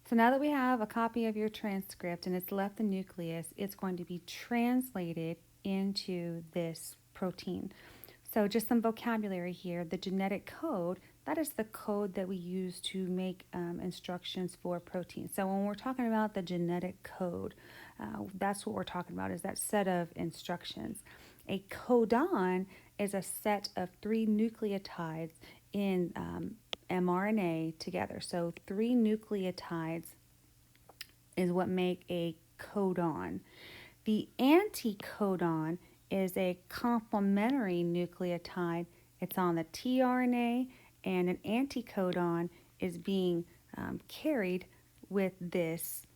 So now that we have a copy of your transcript and it's left the nucleus, it's going to be translated into this protein. So just some vocabulary here. The genetic code, that is the code that we use to make instructions for protein. So when we're talking about the genetic code, that's what we're talking about, is that set of instructions. A codon is a set of three nucleotides in mRNA together. So three nucleotides is what make a codon. The anticodon is a complementary nucleotide. It's on the tRNA, and an anticodon is being carried with this,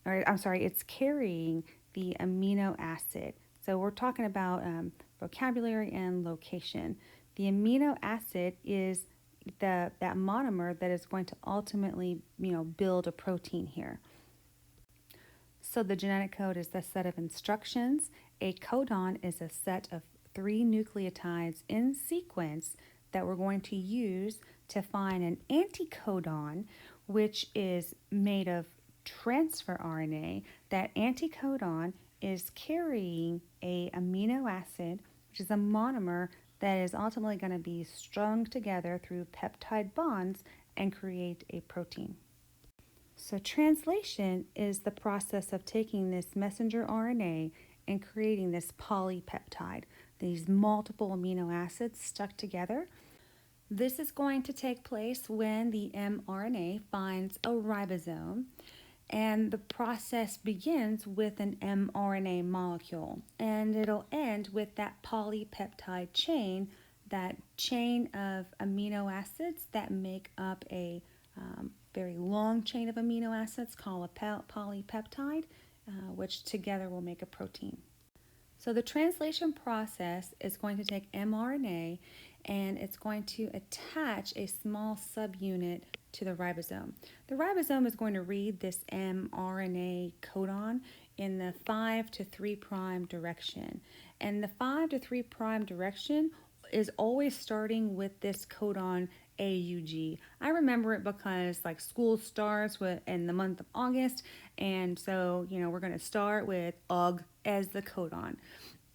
or I'm sorry, it's carrying the amino acid. So we're talking about vocabulary and location. The amino acid is that monomer that is going to ultimately, build a protein here. So the genetic code is the set of instructions. A codon is a set of three nucleotides in sequence that we're going to use to find an anticodon, which is made of transfer RNA. That anticodon is carrying a amino acid, which is a monomer that is ultimately going to be strung together through peptide bonds and create a protein. So translation is the process of taking this messenger RNA and creating this polypeptide, these multiple amino acids stuck together. This is going to take place when the mRNA finds a ribosome, and the process begins with an mRNA molecule, and it'll end with that polypeptide chain, that chain of amino acids that make up a very long chain of amino acids called a polypeptide, which together will make a protein. So the translation process is going to take mRNA and it's going to attach a small subunit to the ribosome. The ribosome is going to read this mRNA codon in the 5 to 3' direction. And the 5 to 3' direction is always starting with this codon AUG. I remember it because school starts in the month of August, and so we're going to start with UG as the codon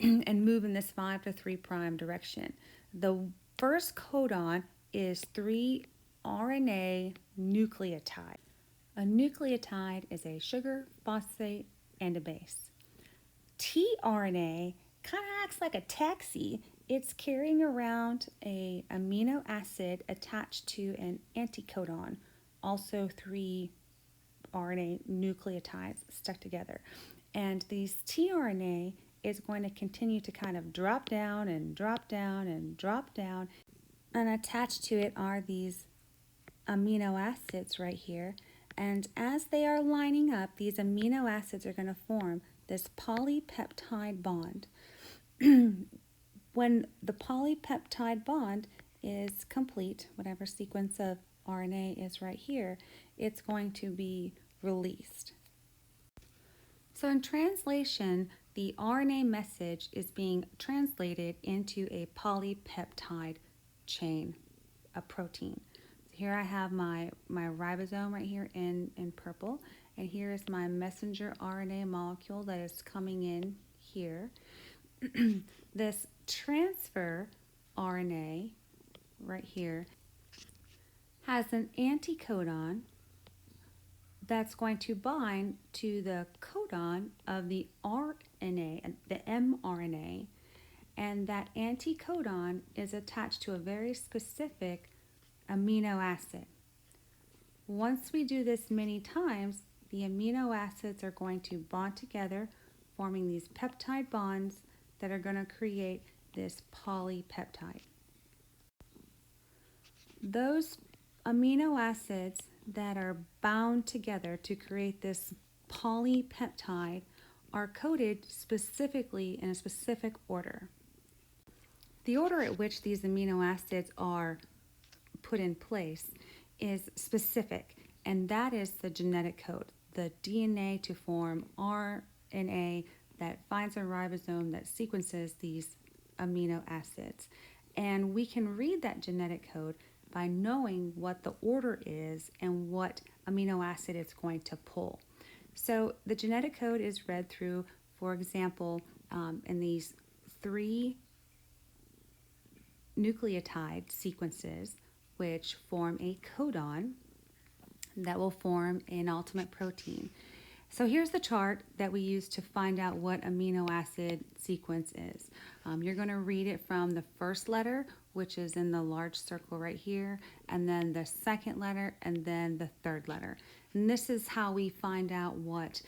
and move in this 5 to 3' direction. The first codon is 3 RNA nucleotide. A nucleotide is a sugar, phosphate, and a base. tRNA kind of acts like a taxi. It's carrying around a amino acid attached to an anticodon, also 3 RNA nucleotides stuck together. And these tRNA is going to continue to kind of drop down and drop down and drop down. And attached to it are these amino acids right here. And as they are lining up, these amino acids are going to form this polypeptide bond. When the polypeptide bond is complete, whatever sequence of RNA is right here, it's going to be released. So in translation, the RNA message is being translated into a polypeptide chain, a protein. So here I have my ribosome right here in purple, and here is my messenger RNA molecule that is coming in here. This transfer RNA right here has an anticodon that's going to bind to the codon of the RNA, the mRNA, and that anticodon is attached to a very specific amino acid. Once we do this many times, the amino acids are going to bond together, forming these peptide bonds that are going to create this polypeptide. Those amino acids that are bound together to create this polypeptide are coded specifically in a specific order. The order at which these amino acids are put in place is specific, and that is the genetic code, the DNA to form RNA that finds a ribosome that sequences these amino acids. And we can read that genetic code by knowing what the order is and what amino acid it's going to pull. So the genetic code is read through, for example, in these 3 nucleotide sequences, which form a codon that will form an ultimate protein. So here's the chart that we use to find out what amino acid sequence is. You're going to read it from the first letter, which is in the large circle right here, and then the second letter, and then the third letter. And this is how we find out what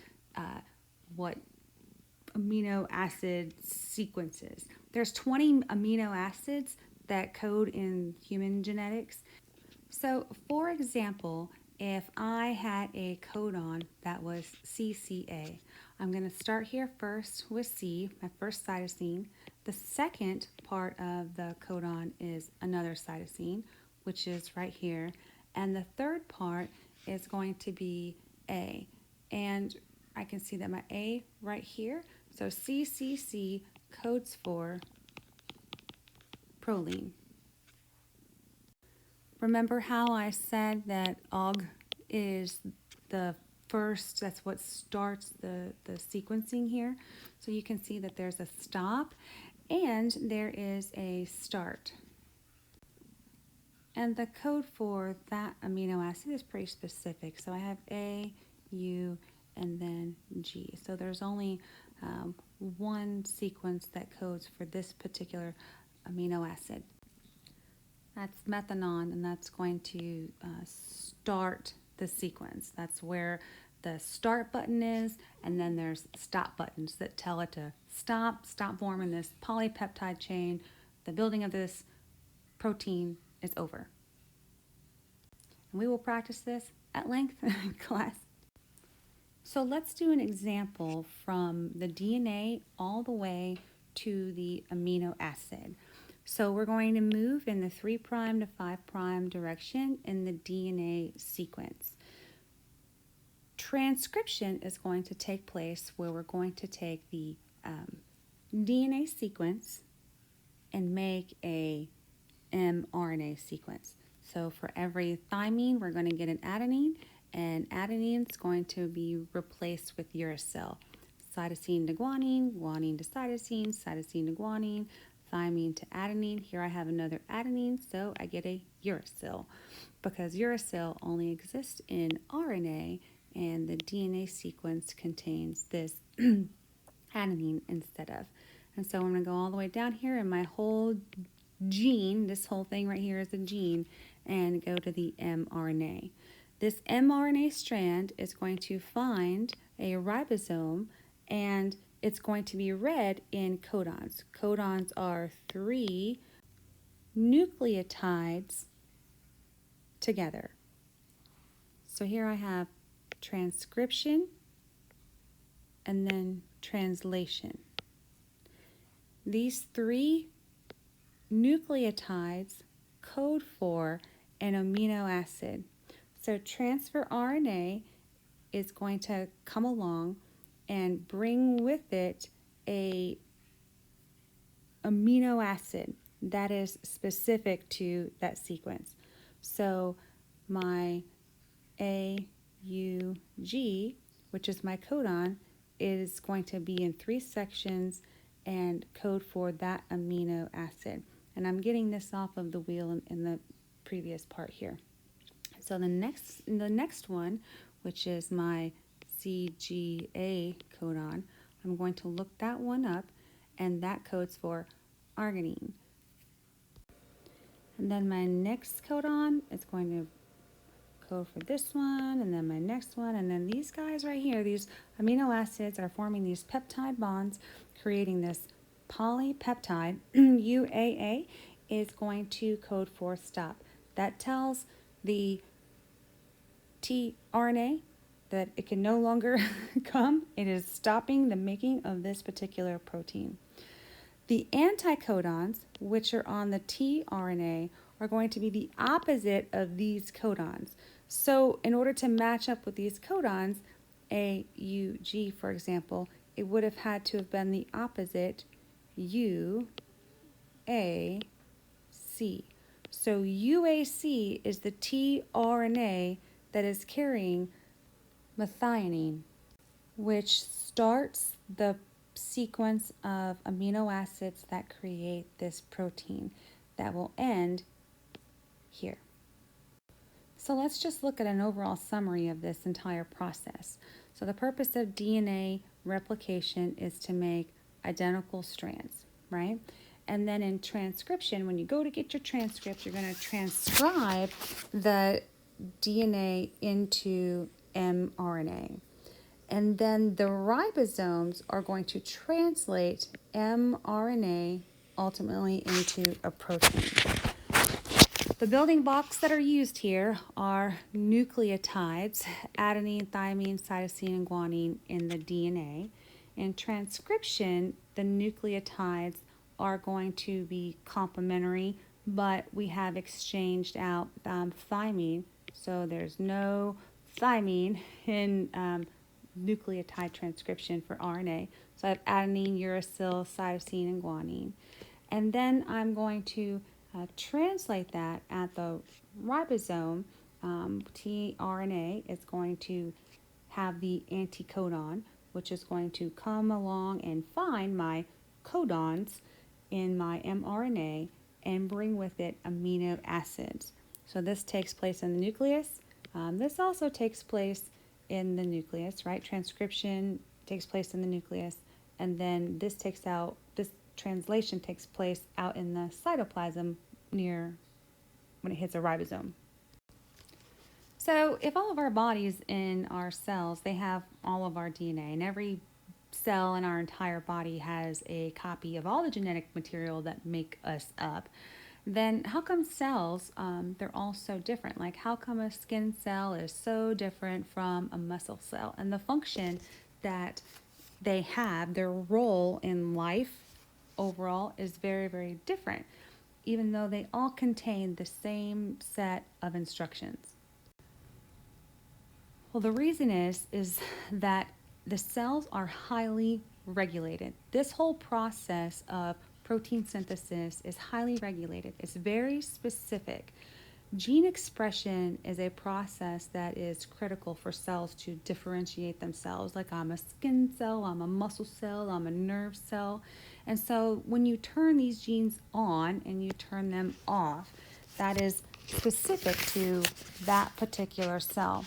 amino acid sequences. There's 20 amino acids that code in human genetics. So for example, if I had a codon that was CCA, I'm going to start here first with C, my first cytosine. The second part of the codon is another cytosine, which is right here. And the third part is going to be A. And I can see that my A right here. So CCC codes for proline. Remember how I said that OG is the first, that's what starts the sequencing here. So you can see that there's a stop and there is a start. And the code for that amino acid is pretty specific. So I have A, U, and then G. So there's only one sequence that codes for this particular amino acid. That's methanol, and that's going to start the sequence. That's where the start button is, and then there's stop buttons that tell it to stop forming this polypeptide chain. The building of this protein is over. And we will practice this at length in class. So let's do an example from the DNA all the way to the amino acid. So we're going to move in the 3' to 5' direction in the DNA sequence. Transcription is going to take place where we're going to take the DNA sequence and make a mRNA sequence. So for every thymine, we're going to get an adenine, and adenine is going to be replaced with uracil. Cytosine to guanine, guanine to cytosine, cytosine to guanine, thymine to adenine. Here I have another adenine, so I get a uracil because uracil only exists in RNA and the DNA sequence contains this adenine instead of. And so I'm going to go all the way down here and my whole gene, this whole thing right here is a gene, and go to the mRNA. This mRNA strand is going to find a ribosome and it's going to be read in codons. Codons are 3 nucleotides together. So here I have transcription and then translation. These 3 nucleotides code for an amino acid. So transfer RNA is going to come along and bring with it a amino acid that is specific to that sequence. So my AUG, which is my codon, is going to be in 3 sections and code for that amino acid. And I'm getting this off of the wheel in the previous part here. So the next one, which is my CGA codon, I'm going to look that one up, and that codes for arginine. And then my next codon is going to code for this one, and then my next one, and then these guys right here, these amino acids are forming these peptide bonds, creating this polypeptide. UAA is going to code for stop. That tells the tRNA that it can no longer come. It is stopping the making of this particular protein. The anticodons, which are on the tRNA, are going to be the opposite of these codons. So in order to match up with these codons, AUG, for example, it would have had to have been the opposite, UAC. So UAC is the tRNA that is carrying methionine, which starts the sequence of amino acids that create this protein that will end here. So let's just look at an overall summary of this entire process. So the purpose of DNA replication is to make identical strands, right? And then in transcription, when you go to get your transcript, you're going to transcribe the DNA into mRNA. And then the ribosomes are going to translate mRNA ultimately into a protein. The building blocks that are used here are nucleotides, adenine, thymine, cytosine, and guanine in the DNA. In transcription, the nucleotides are going to be complementary, but we have exchanged out thymine, so there's no thymine in nucleotide transcription for RNA. So I have adenine, uracil, cytosine, and guanine. And then I'm going to translate that at the ribosome. tRNA is going to have the anticodon, which is going to come along and find my codons in my mRNA and bring with it amino acids. So this takes place in the nucleus. This also takes place in the nucleus, right? Transcription takes place in the nucleus, and then this translation takes place out in the cytoplasm near when it hits a ribosome. So if all of our bodies in our cells, they have all of our DNA, and every cell in our entire body has a copy of all the genetic material that make us up, then how come cells, they're all so different? Like how come a skin cell is so different from a muscle cell? And the function that they have, their role in life overall is very, very different, even though they all contain the same set of instructions. Well, the reason is that the cells are highly regulated. This whole process of protein synthesis is highly regulated. It's very specific. Gene expression is a process that is critical for cells to differentiate themselves. Like I'm a skin cell, I'm a muscle cell, I'm a nerve cell. And so when you turn these genes on and you turn them off, that is specific to that particular cell.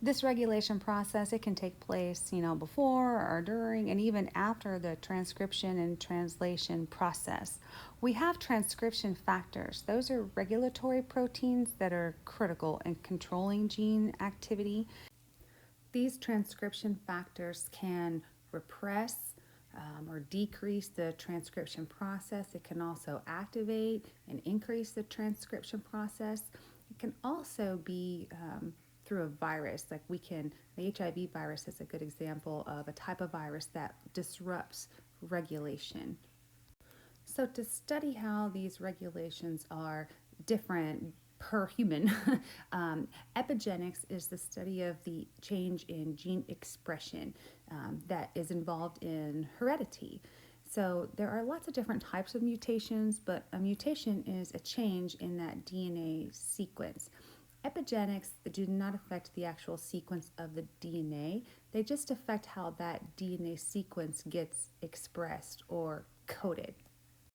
This regulation process, it can take place, before or during and even after the transcription and translation process. We have transcription factors. Those are regulatory proteins that are critical in controlling gene activity. These transcription factors can repress or decrease the transcription process. It can also activate and increase the transcription process. It can also be through a virus. Like the HIV virus is a good example of a type of virus that disrupts regulation. So to study how these regulations are different per human, epigenetics is the study of the change in gene expression that is involved in heredity. So there are lots of different types of mutations, but a mutation is a change in that DNA sequence. Epigenetics do not affect the actual sequence of the DNA. They just affect how that DNA sequence gets expressed or coded.